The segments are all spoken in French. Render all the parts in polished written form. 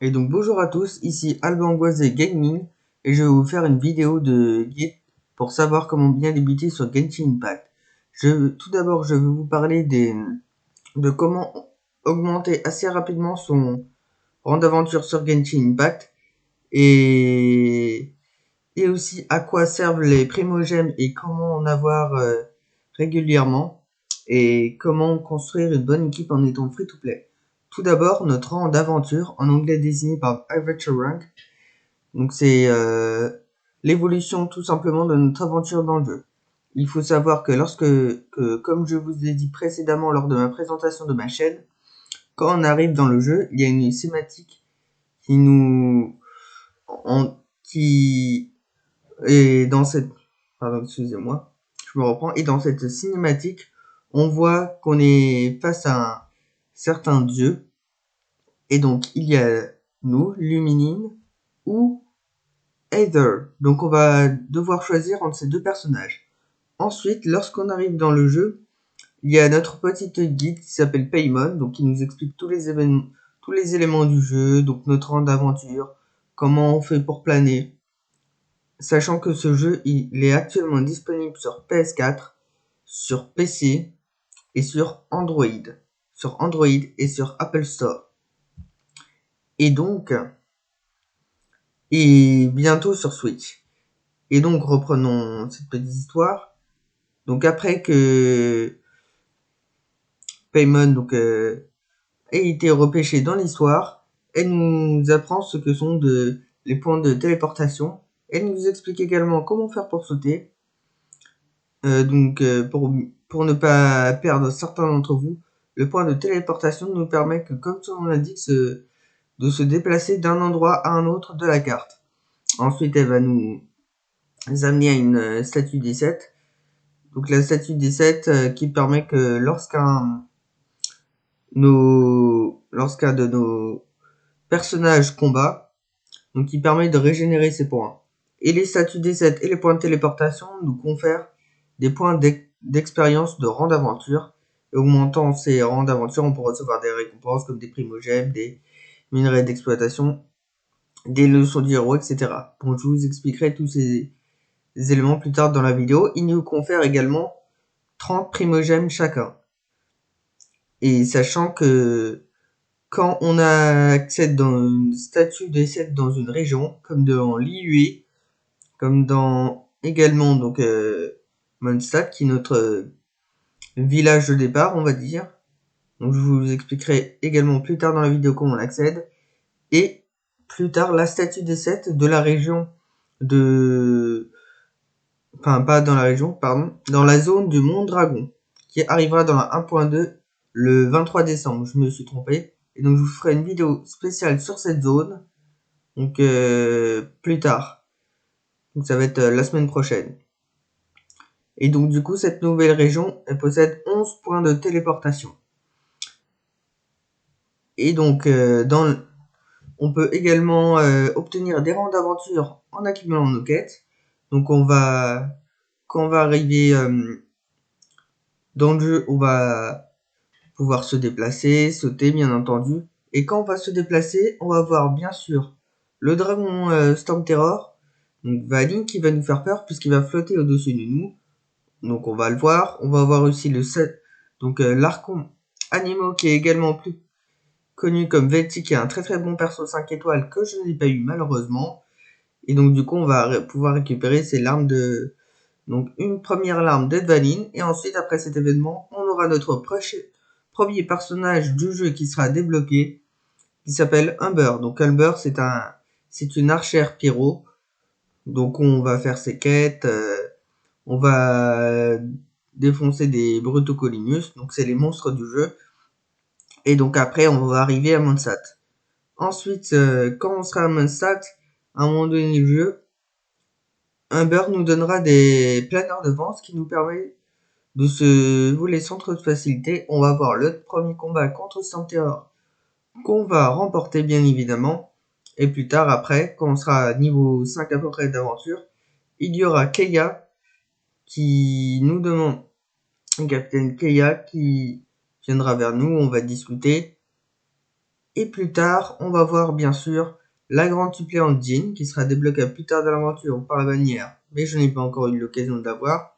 Et donc bonjour à tous, ici Alban Goisé Gaming et je vais vous faire une vidéo de guide pour savoir comment bien débuter sur Genshin Impact. Tout d'abord je vais vous parler de comment augmenter assez rapidement son rang d'aventure sur Genshin Impact et, et aussi à quoi servent les primogèmes et comment en avoir régulièrement et comment construire une bonne équipe en étant free-to-play. Tout d'abord, notre rang d'aventure, en anglais désigné par Adventure Rank. Donc c'est l'évolution tout simplement de notre aventure dans le jeu. Il faut savoir que comme je vous ai dit précédemment lors de ma présentation de ma chaîne, quand on arrive dans le jeu, il y a une cinématique qui nous, qui est dans cette, pardon, excusez-moi, je me reprends. Et dans cette cinématique, on voit qu'on est face à un certain dieu. Et donc, il y a nous, Luminine, ou Aether. Donc, on va devoir choisir entre ces deux personnages. Ensuite, lorsqu'on arrive dans le jeu, il y a notre petite guide qui s'appelle Paimon, donc qui nous explique tous les éléments du jeu, donc notre rang d'aventure, comment on fait pour planer. Sachant que ce jeu, il est actuellement disponible sur PS4, sur PC et sur Android. Sur Android et sur Apple Store. Et donc, et bientôt sur Switch. Et donc, reprenons cette petite histoire. Donc, après que Paimon ait été repêché dans l'histoire, elle nous apprend ce que sont les points de téléportation. Elle nous explique également comment faire pour sauter. Pour ne pas perdre certains d'entre vous, le point de téléportation nous permet que, comme son nom l'indique, de se déplacer d'un endroit à un autre de la carte. Ensuite, elle va nous amener à une statue des 7. Donc la statue des 7 qui permet que lorsqu'un de nos personnages combat, donc qui permet de régénérer ses points. Et les statues des 7 et les points de téléportation nous confèrent des points d'expérience de rang d'aventure. Et augmentant ces rangs d'aventure, on peut recevoir des récompenses comme des primogèmes, des minerais d'exploitation, des leçons du héros, etc. Bon, je vous expliquerai tous ces éléments plus tard dans la vidéo. Ils nous confèrent également 30 primogèmes chacun. Et sachant que quand on accède dans une statue des 7 dans une région, comme dans Liyue, comme dans également Mondstadt, qui est notre village de départ, on va dire. Donc je vous expliquerai également plus tard dans la vidéo comment on accède. Et plus tard, la statue des 7 de la région enfin pas dans la région, pardon, dans la zone du Mont Dragon, qui arrivera dans la 1.2 le 23 décembre, je me suis trompé. Et donc je vous ferai une vidéo spéciale sur cette zone, donc plus tard. Donc ça va être la semaine prochaine. Et donc du coup, cette nouvelle région, elle possède 11 points de téléportation. Et donc on peut également obtenir des rangs d'aventure en accumulant nos quêtes. Donc quand on va arriver dans le jeu, on va pouvoir se déplacer, sauter bien entendu. Et quand on va se déplacer, on va voir bien sûr le dragon Storm Terror, donc Valin, qui va nous faire peur puisqu'il va flotter au-dessus de nous. Donc on va le voir. On va voir aussi l'Archon Animo, qui est également plus connu comme Velti, qui est un très très bon perso 5 étoiles que je n'ai pas eu malheureusement. Et donc du coup on va pouvoir récupérer ces larmes donc une première larme d'Edvalin. Et ensuite après cet événement, on aura notre premier personnage du jeu qui sera débloqué, qui s'appelle Humber. Donc Humber, c'est une archère pyro. Donc on va faire ses quêtes, on va défoncer des Brutocolinus, donc c'est les monstres du jeu. Et donc après on va arriver à Mondstadt. Ensuite, quand on sera à Mondstadt, à un moment donné du jeu, Humber nous donnera des planeurs de vent, ce qui nous permet de se voler sans trop de facilité. On va voir le premier combat contre Santerror qu'on va remporter bien évidemment. Et plus tard après, quand on sera à niveau 5 à peu près d'aventure, il y aura Keia qui nous demande, Capitaine Keia qui viendra vers nous, on va discuter. Et plus tard, on va voir bien sûr la grande suppléante Jean qui sera débloquable plus tard dans l'aventure par la bannière, mais je n'ai pas encore eu l'occasion de la voir.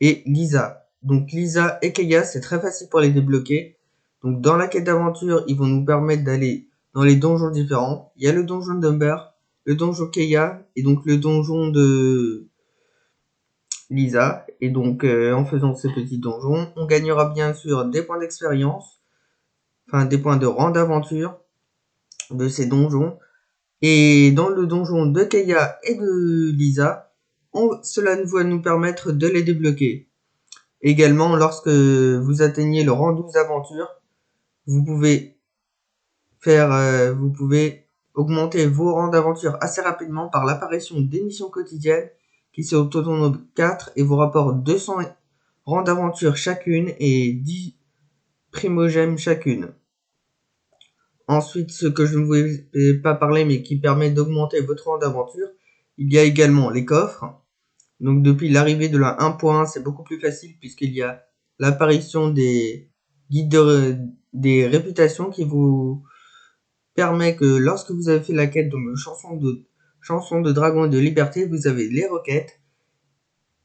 Et Lisa. Donc Lisa et Keia, c'est très facile pour les débloquer. Donc dans la quête d'aventure, ils vont nous permettre d'aller dans les donjons différents. Il y a le donjon d'Umber, le donjon Keia et donc le donjon de Lisa. Et donc en faisant ces petits donjons, on gagnera bien sûr des points d'expérience, enfin des points de rang d'aventure de ces donjons. Et dans le donjon de Keia et de Lisa, cela va nous permettre de les débloquer. Également, lorsque vous atteignez le rang 12 aventure, vous pouvez augmenter vos rangs d'aventure assez rapidement par l'apparition des missions quotidiennes qui sont au total de 4 et vous rapportent 200 rangs d'aventure chacune et 10 primogèmes chacune. Ensuite, ce que je ne voulais pas parler mais qui permet d'augmenter votre rang d'aventure, il y a également les coffres. Donc depuis l'arrivée de la 1.1, c'est beaucoup plus facile puisqu'il y a l'apparition des guides des réputations qui vous permet que lorsque vous avez fait la quête de chanson de dragon et de liberté, vous avez les requêtes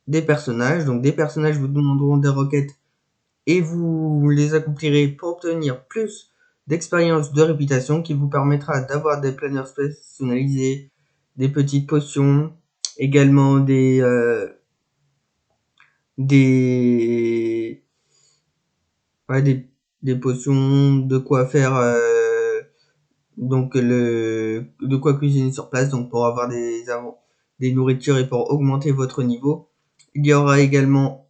des personnages. Donc des personnages vous demanderont des requêtes et vous les accomplirez pour obtenir plus d'expérience de réputation qui vous permettra d'avoir des planeurs personnalisés, des petites potions, également des potions, de quoi faire donc de quoi cuisiner sur place, donc pour avoir des nourritures et pour augmenter votre niveau. Il y aura également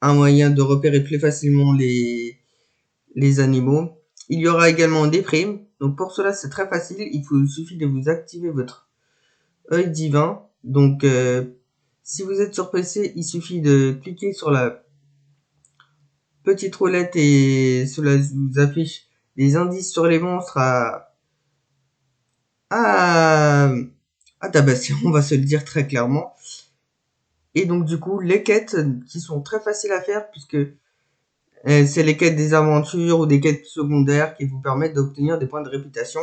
un moyen de repérer plus facilement les animaux. Il y aura également des primes. Donc pour cela c'est très facile, il suffit de vous activer votre œil divin. Donc si vous êtes sur PC, il suffit de cliquer sur la petite roulette et cela vous affiche des indices sur les monstres à tabasser, on va se le dire très clairement. Et donc du coup, les quêtes qui sont très faciles à faire puisque c'est les quêtes des aventures ou des quêtes secondaires qui vous permettent d'obtenir des points de réputation.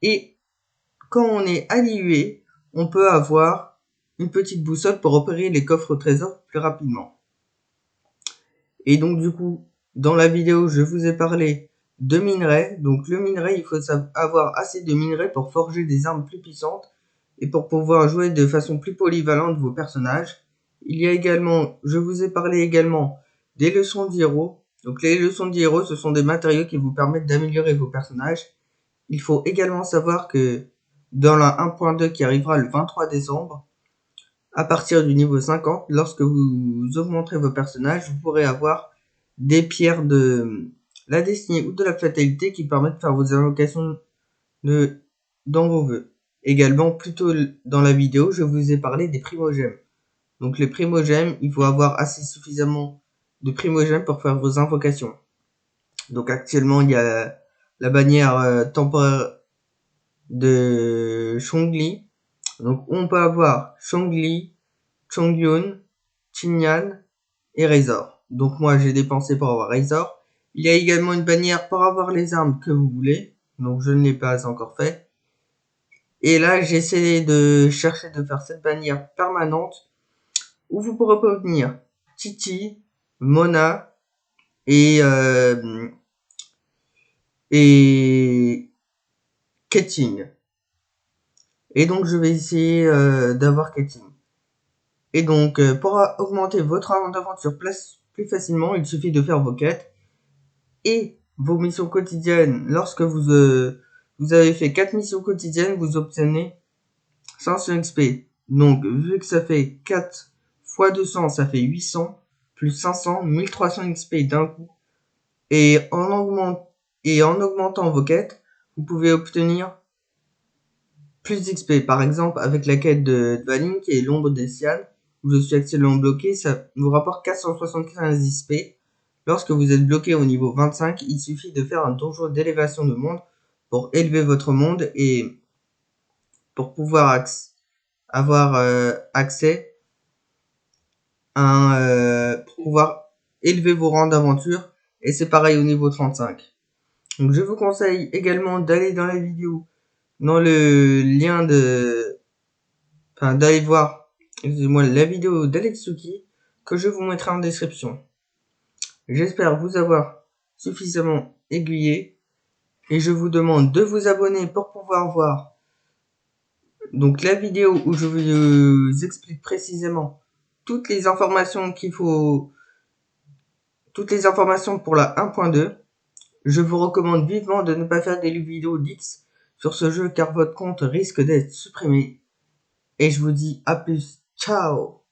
Et quand on est à l'IUE, on peut avoir une petite boussole pour repérer les coffres au trésor plus rapidement. Et donc du coup, dans la vidéo, je vous ai parlé de minerais. Donc le minerai, il faut avoir assez de minerais pour forger des armes plus puissantes et pour pouvoir jouer de façon plus polyvalente vos personnages. Il y a également, je vous ai parlé également des leçons d'héros. Donc les leçons d'héros, ce sont des matériaux qui vous permettent d'améliorer vos personnages. Il faut également savoir que dans la 1.2 qui arrivera le 23 décembre, à partir du niveau 50, lorsque vous augmenterez vos personnages, vous pourrez avoir des pierres de la destinée ou de la fatalité qui permettent de faire vos invocations dans vos vœux. Également, plus tôt dans la vidéo, je vous ai parlé des primogèmes. Donc les primogèmes, il faut avoir assez suffisamment de primogèmes pour faire vos invocations. Donc actuellement, il y a la bannière temporaire de Chongli. Donc on peut avoir Chongli, Chongyun, Chinyan et Razor. Donc moi j'ai dépensé pour avoir Razor. Il y a également une bannière pour avoir les armes que vous voulez. Donc je ne l'ai pas encore fait. Et là j'essaie de chercher de faire cette bannière permanente où vous pourrez obtenir Titi, Mona et Keting. Et donc je vais essayer d'avoir Keting. Et donc pour augmenter votre aventure plus facilement, il suffit de faire vos quêtes et vos missions quotidiennes. Lorsque vous avez fait 4 missions quotidiennes, vous obtenez 500 XP. Donc vu que ça fait 4 fois 200, ça fait 800, plus 500, 1300 XP d'un coup. Et en augmentant vos quêtes, vous pouvez obtenir plus d'XP. Par exemple, avec la quête de Dvalin, qui est l'ombre des Sian, où je suis actuellement bloqué, ça vous rapporte 475 XP. Lorsque vous êtes bloqué au niveau 25, il suffit de faire un donjon d'élévation de monde pour élever votre monde et pour pouvoir avoir accès pour pouvoir élever vos rangs d'aventure. Et c'est pareil au niveau 35. Donc je vous conseille également d'aller dans la vidéo, dans le lien d'aller voir, excusez-moi, la vidéo d'Alexsuki que je vous mettrai en description. J'espère vous avoir suffisamment aiguillé et je vous demande de vous abonner pour pouvoir voir donc la vidéo où je vous explique précisément toutes les informations toutes les informations pour la 1.2. Je vous recommande vivement de ne pas faire des vidéos d'X sur ce jeu car votre compte risque d'être supprimé. Et je vous dis à plus. Ciao!